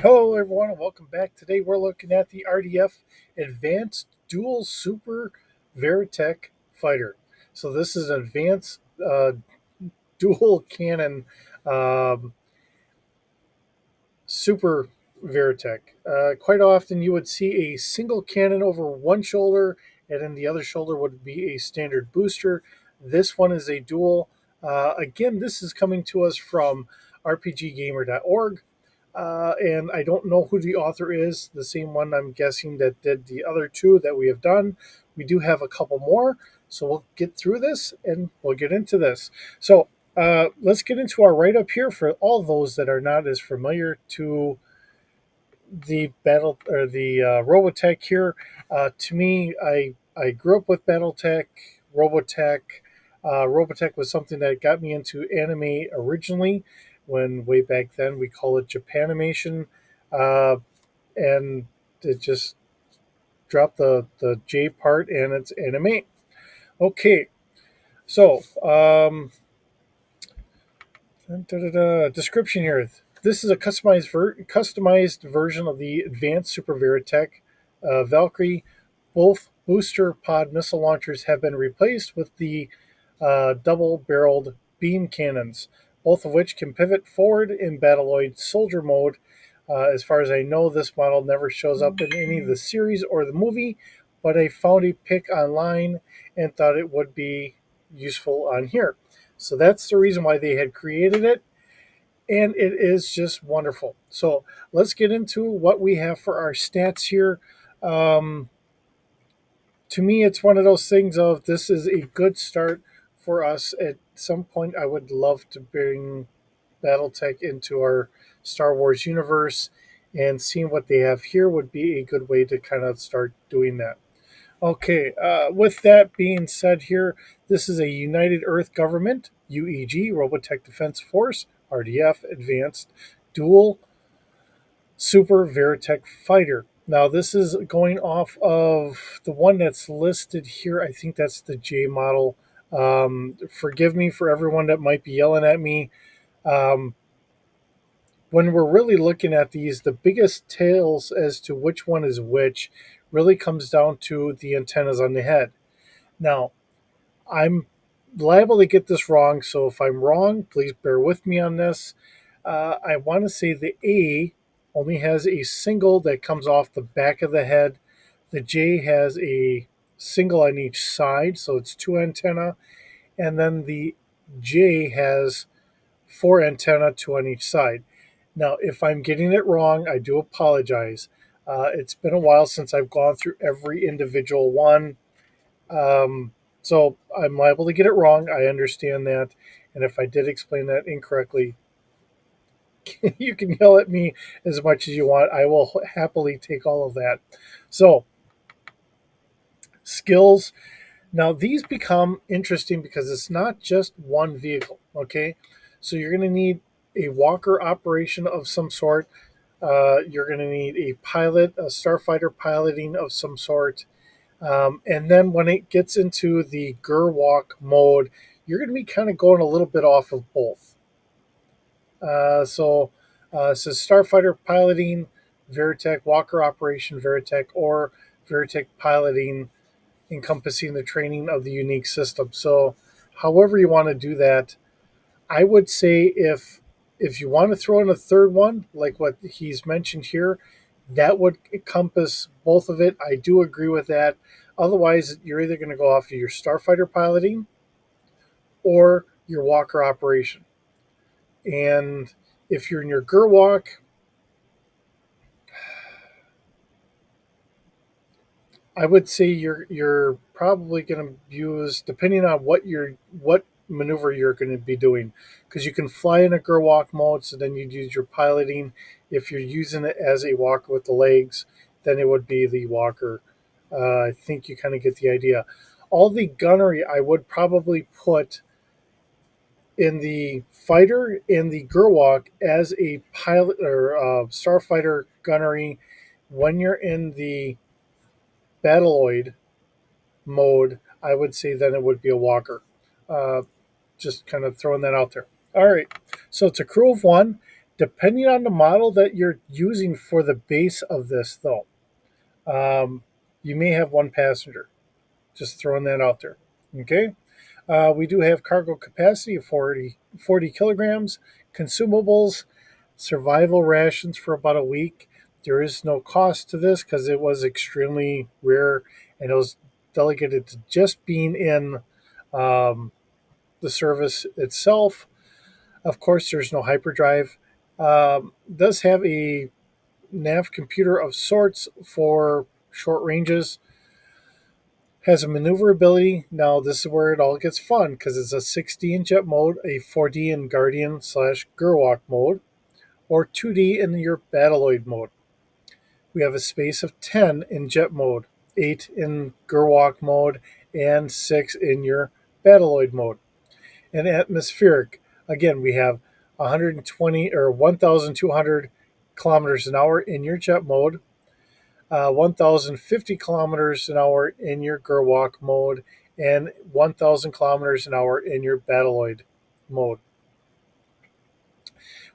Hello, everyone, and welcome back. Today we're looking at the RDF Advanced Dual Super Veritech Fighter. So this is an advanced dual cannon um, Super Veritech. Quite often you would see a single cannon over one shoulder, and then the other shoulder would be a standard booster. This one is a dual. Again, this is coming to us from rpggamer.org. And I don't know who the author is, the same one I'm guessing that did the other two that we have done. We do have a couple more, so we'll get through this and we'll get into this. So let's get into our write up here for all those that are not as familiar to the battle or the Robotech here. To me, I grew up with BattleTech, Robotech. Robotech was something that got me into anime originally. When way back then we call it Japanimation, uh, and it just dropped the J part and it's anime. Okay, so description here. This is a customized version of the advanced Super Veritech Valkyrie. Both booster pod missile launchers have been replaced with the double-barreled beam cannons, both of which can pivot forward in Battleoid soldier mode. As far as I know, this model never shows up in any of the series or the movie, but I found a pic online and thought it would be useful on here. So that's the reason why they had created it, and it is just wonderful. So let's get into what we have for our stats here. Um, to me, it's one of those things of this is a good start for us. At some point, I would love to bring BattleTech into our Star Wars universe, and seeing what they have here would be a good way to kind of start doing that. Okay, with that being said, here, this is a United Earth Government, UEG, Robotech Defense Force, RDF, Advanced Dual Super Veritech Fighter. Now, this is going off of the one that's listed here. I think that's the J model. Forgive me for everyone that might be yelling at me. Um, when we're really looking at these, the biggest tales as to which one is which really comes down to the antennas on the head. Now, I'm liable to get this wrong, so if I'm wrong, please bear with me on this. I want to say the A only has a single that comes off the back of the head. The J has a single on each side, so it's two antenna, and then the J has four antenna, two on each side. Now, if I'm getting it wrong, I do apologize. It's been a while since I've gone through every individual one. Um, so I'm liable to get it wrong. I understand that. And if I did explain that incorrectly, you can yell at me as much as you want. I will happily take all of that. So, skills. Now, these become interesting because it's not just one vehicle, okay? So, you're going to need a walker operation of some sort. You're going to need a pilot, a starfighter piloting of some sort. And then when it gets into the Gerwalk mode, you're going to be kind of going a little bit off of both. So Starfighter piloting, Veritech, Walker Operation Veritech, or Veritech piloting, encompassing the training of the unique system. So, however you want to do that, I would say if you want to throw in a third one, like what he's mentioned here, that would encompass both of it. I do agree with that. Otherwise, you're either going to go off of your starfighter piloting or your walker operation. And if you're in your Gerwalk, I would say you're probably going to use, depending on what maneuver you're going to be doing, because you can fly in a Gerwalk mode, so then you'd use your piloting. If you're using it as a walker with the legs, then it would be the walker. I think you kind of get the idea. All the gunnery I would probably put in the fighter in the Gerwalk as a pilot or starfighter gunnery. When you're in the Battleoid mode, I would say then it would be a walker. Uh, just kind of throwing that out there. All right. So it's a crew of one. Depending on the model that you're using for the base of this, though, um, you may have one passenger. Just throwing that out there. Okay. We do have cargo capacity of 40 kilograms, consumables, survival rations for about a week. There is no cost to this because it was extremely rare and it was delegated to just being in um, the service itself. Of course, there's no hyperdrive. Does have a nav computer of sorts for short ranges. Has a maneuverability. Now, this is where it all gets fun because it's a 6D in jet mode, a 4D in Guardian slash Gerwalk mode, or 2D in your Battleoid mode. We have a space of 10 in jet mode, 8 in Gerwalk mode, and 6 in your Battleoid mode. And atmospheric, again, we have 120 or 1,200 kilometers an hour in your jet mode, 1,050 kilometers an hour in your Gerwalk mode, and 1,000 kilometers an hour in your Battleoid mode.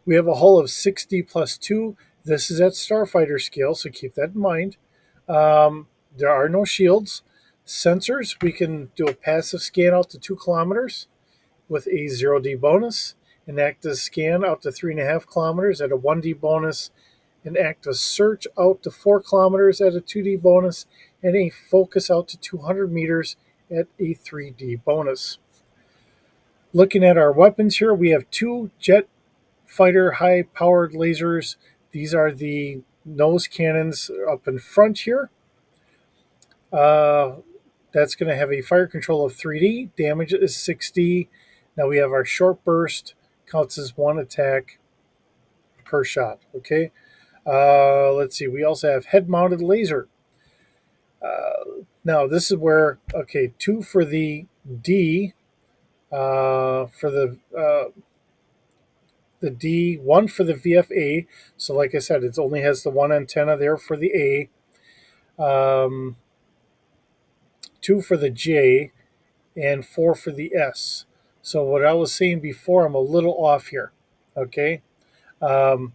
We have a hull of 6D plus 2. This is at Starfighter scale, so keep that in mind. There are no shields. Sensors, we can do a passive scan out to 2 kilometers with a 0D bonus, an active scan out to 3.5 kilometers at a 1D bonus, an active search out to 4 kilometers at a 2D bonus, and a focus out to 200 meters at a 3D bonus. Looking at our weapons here, we have 2 jet fighter high powered lasers. These are the nose cannons up in front here. Uh, that's going to have a fire control of 3D, damage is 6D. Now we have our short burst, counts as 1 attack per shot. Okay. Let's see. We also have head mounted laser. Now this is where, okay, 2 for the D, for the D, 1 for the VFA. So like I said, it only has the 1 antenna there for the A. 2 for the J, and 4 for the S. So what I was saying before, I'm a little off here. Okay. Um,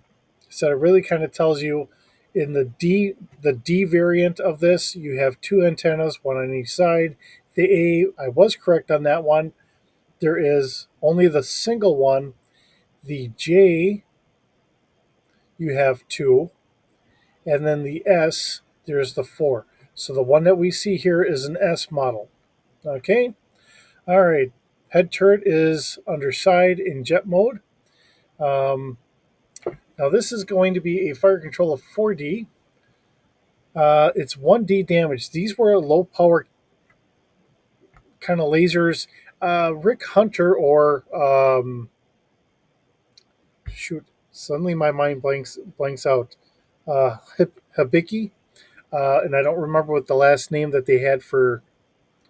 so it really kind of tells you in the D variant of this, you have 2 antennas, 1 on each side. The A, I was correct on that one. There is only the single one. The J, you have 2, and then the S, there's the 4. So the one that we see here is an S model. Okay. All right. Head turret is underside in jet mode. Um, Now this is going to be a fire control of 4D. It's 1D damage. These were low power kind of lasers. Rick Hunter or shoot, suddenly my mind blanks out. Hibiki, and I don't remember what the last name that they had for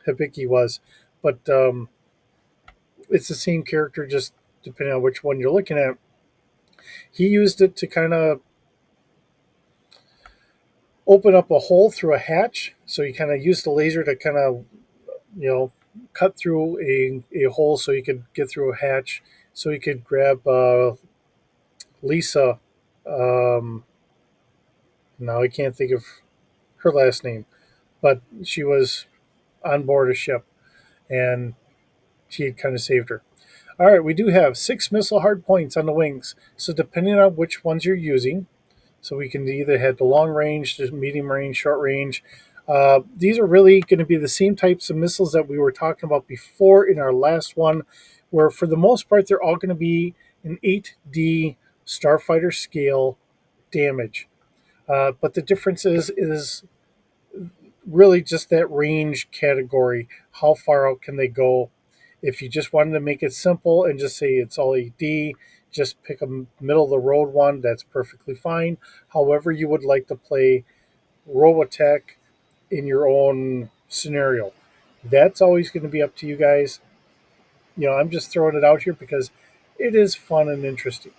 Hibiki was, but it's the same character, just depending on which one you're looking at. He used it to kind of open up a hole through a hatch. So he kind of used the laser to kind of, you know, cut through a hole so he could get through a hatch. So he could grab Lisa. Um, Now I can't think of her last name, but she was on board a ship and she had kind of saved her. All right, we do have 6 missile hard points on the wings. So depending on which ones you're using, so we can either have the long range, the medium range, short range. These are really going to be the same types of missiles that we were talking about before in our last one, where for the most part they're all going to be an 8D starfighter scale damage. But the difference is really just that range category. How far out can they go? If you just wanted to make it simple and just say it's all AD, just pick a middle of the road one. That's perfectly fine. However, you would like to play Robotech in your own scenario, that's always going to be up to you guys. You know, I'm just throwing it out here because it is fun and interesting.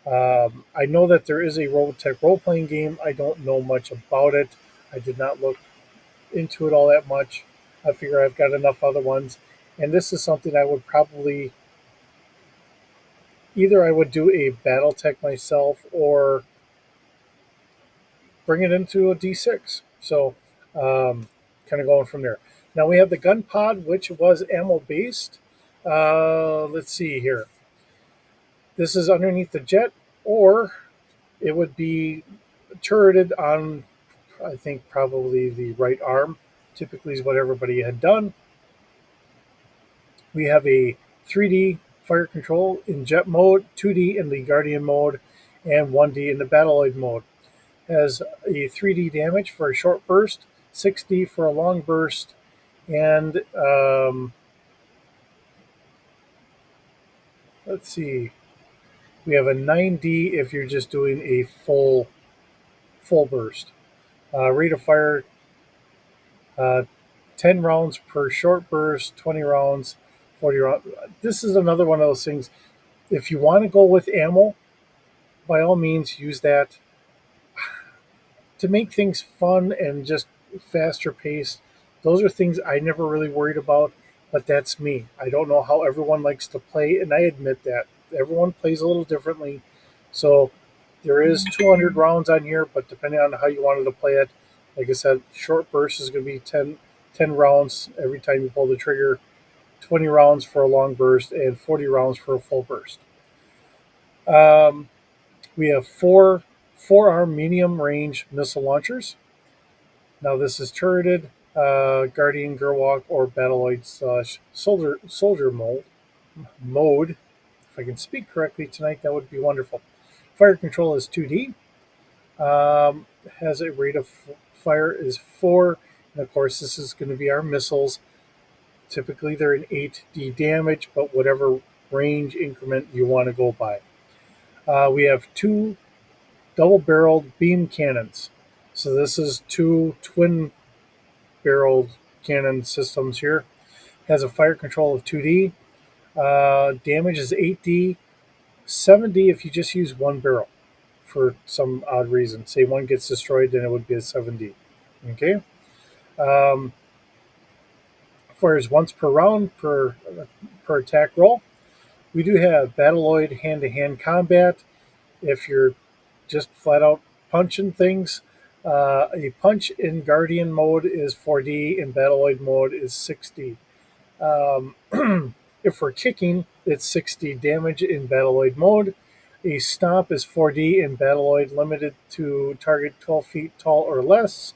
I know that there is a Robotech role playing game. I don't know much about it. I did not look into it all that much. I figure I've got enough other ones, and this is something I would probably, either I would do a Battletech myself or bring it into a D6. So, kind of going from there. Now we have the gun pod, which was ammo based. Let's see here. This is underneath the jet, or it would be turreted on, I think, probably the right arm. Typically, is what everybody had done. We have a 3D fire control in jet mode, 2D in the Guardian mode, and 1D in the Battleoid mode. Has a 3D damage for a short burst, 6D for a long burst, and let's see, we have a 9D if you're just doing a full burst. Rate of fire, uh, 10 rounds per short burst, 20 rounds, 40 rounds. This is another one of those things. If you want to go with ammo, by all means use that to make things fun and just faster paced. Those are things I never really worried about, but that's me. I don't know how everyone likes to play, and I admit that everyone plays a little differently. So there is 200 rounds on here, but depending on how you wanted to play it, like I said, short burst is going to be 10 rounds every time you pull the trigger, 20 rounds for a long burst, and 40 rounds for a full burst. Um, we have four-arm medium range missile launchers. Now this is turreted, Guardian, Gerwalk, or Battleoid slash soldier mode. If I can speak correctly tonight, that would be wonderful. Fire control is 2D. Has a rate of fire is 4. And of course, this is going to be our missiles. Typically, they're an 8D damage, but whatever range increment you want to go by. We have two double-barreled beam cannons. So this is two twin-barreled cannon systems here. Has a fire control of 2D. Damage is 8D, 7D if you just use one barrel for some odd reason. Say one gets destroyed, then it would be a 7D. Okay. Um, Fires once per round per attack roll. We do have Battleoid hand-to-hand combat. If you're just flat out punching things, a punch in Guardian mode is 4D, in Battleoid mode is 6D. Um, if we're kicking, it's 60 damage in Battleoid mode. A stomp is 4D in Battleoid, limited to target 12 feet tall or less.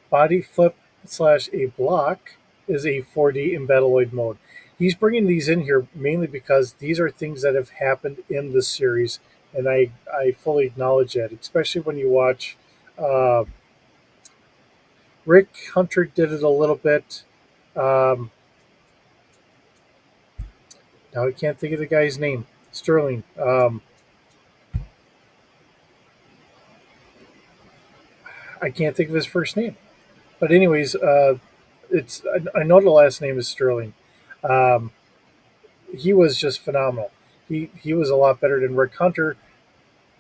Body flip slash a block is a 4D in Battleoid mode. He's bringing these in here mainly because these are things that have happened in this series, and I fully acknowledge that, especially when you watch uh, Rick Hunter did it a little bit. Um, Now I can't think of the guy's name. Sterling. I can't think of his first name. But anyways, it's I know the last name is Sterling. Um, he was just phenomenal. He was a lot better than Rick Hunter,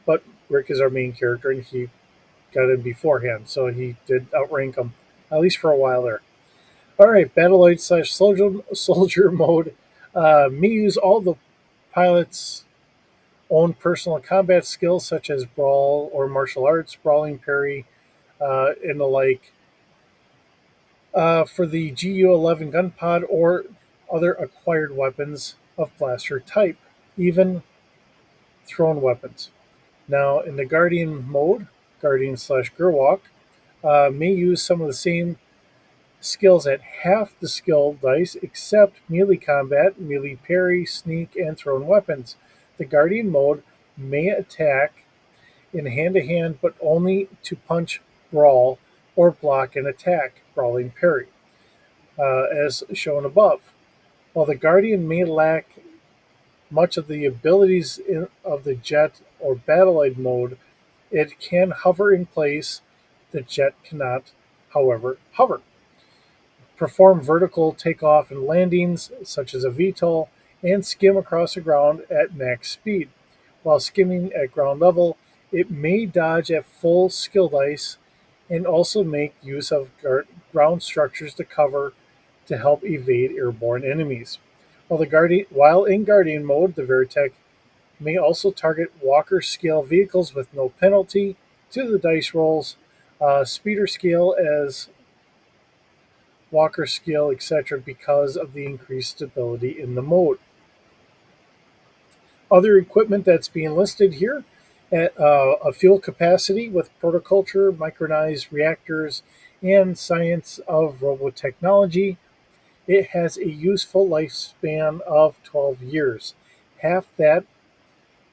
but Rick is our main character, and he got in beforehand, so he did outrank him at least for a while there. All right, Battleoid slash soldier mode. Me use all the pilots' own personal combat skills such as brawl or martial arts, brawling, parry, and the like. For the GU-11 gun pod or other acquired weapons of blaster type, even thrown weapons. Now, in the Guardian mode, Guardian slash Gerwalk, may use some of the same skills at half the skill dice except melee combat, melee parry, sneak, and thrown weapons. The Guardian mode may attack in hand to hand, but only to punch, brawl, or block an attack, brawling parry, as shown above. While the Guardian may lack much of the abilities of the Jet or Battleoid mode, it can hover in place. The Jet cannot, however, hover. Perform vertical takeoff and landings, such as a VTOL, and skim across the ground at max speed. While skimming at ground level, it may dodge at full skill dice and also make use of ground structures to cover to help evade airborne enemies. While in Guardian mode, the Veritech May also target walker scale vehicles with no penalty to the dice rolls, speeder scale as walker scale, etc., because of the increased stability in the mode. Other equipment that's being listed here at a fuel capacity with protoculture, micronized reactors, and science of robotechnology. It has a useful lifespan of 12 years, half that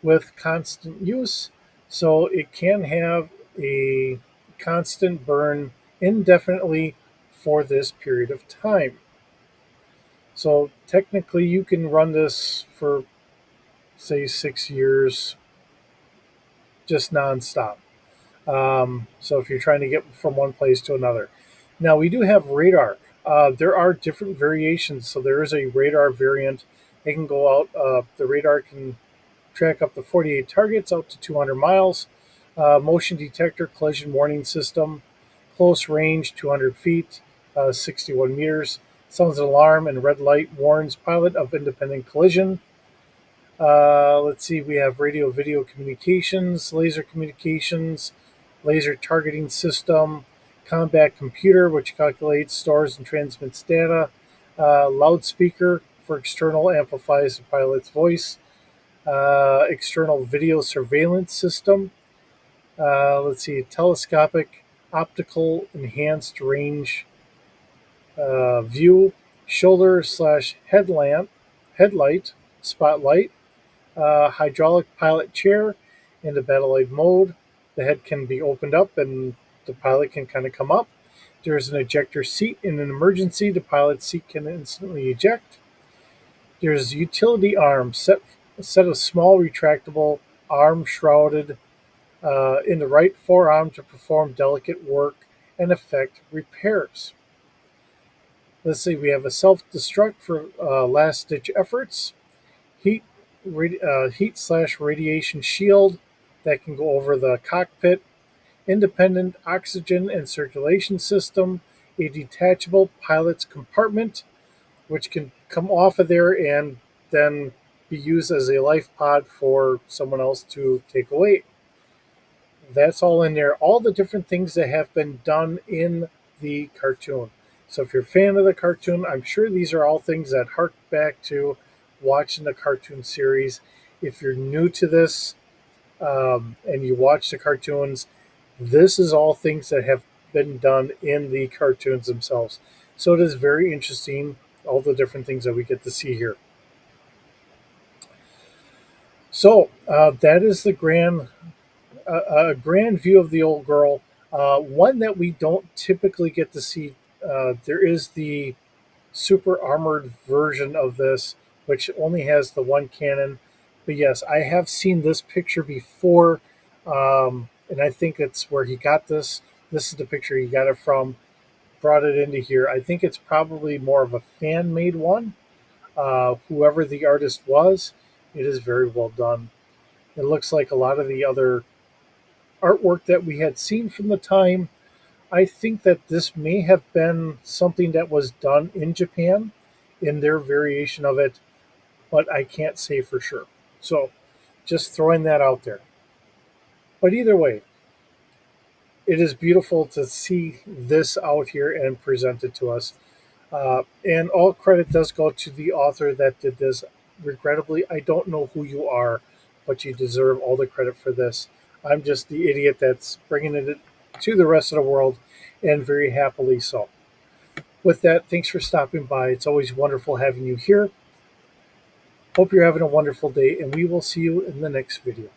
with constant use, so it can have a constant burn indefinitely for this period of time. So technically, you can run this for, say, 6 years just nonstop. So if you're trying to get from one place to another. Now, we do have radar. There are different variations. So there is a radar variant. It can go out, the radar can track up to 48 targets out to 200 miles. Motion detector, collision warning system, close range, 200 feet, 61 meters. Sounds an alarm and red light warns pilot of independent collision. Let's see, we have radio video communications, laser targeting system, combat computer, which calculates, stores, and transmits data, loudspeaker for external amplifies the pilot's voice, external video surveillance system. Let's see, telescopic optical enhanced range view, shoulder slash headlight, spotlight, hydraulic pilot chair in the battle mode. The head can be opened up and the pilot can kind of come up. There's an ejector seat in an emergency. The pilot's seat can instantly eject. There's utility arms, a set of small retractable arm shrouded in the right forearm to perform delicate work and effect repairs. Let's see, we have a self-destruct for last-ditch efforts, heat heat slash radiation shield that can go over the cockpit, independent oxygen and circulation system, a detachable pilot's compartment, which can come off of there and then be used as a life pod for someone else to take away. That's all in there. All the different things that have been done in the cartoon. So if you're a fan of the cartoon, I'm sure these are all things that hark back to watching the cartoon series. If you're new to this and you watch the cartoons, this is all things that have been done in the cartoons themselves. So it is very interesting, all the different things that we get to see here. So that is the grand view of the old girl. One that we don't typically get to see. There is the super armored version of this, which only has the one cannon. But yes, I have seen this picture before, and I think it's where he got this. This is the picture he got it from. Brought it into here. I think it's probably more of a fan made one. Whoever the artist was, it is very well done. It looks like a lot of the other artwork that we had seen from the time. I think that this may have been something that was done in Japan in their variation of it, but I can't say for sure. So just throwing that out there. But either way, it is beautiful to see this out here and presented to us. And all credit does go to the author that did this. Regrettably, I don't know who you are, but you deserve all the credit for this. I'm just the idiot that's bringing it to the rest of the world, and very happily so. With that, thanks for stopping by. It's always wonderful having you here. Hope you're having a wonderful day, and we will see you in the next video.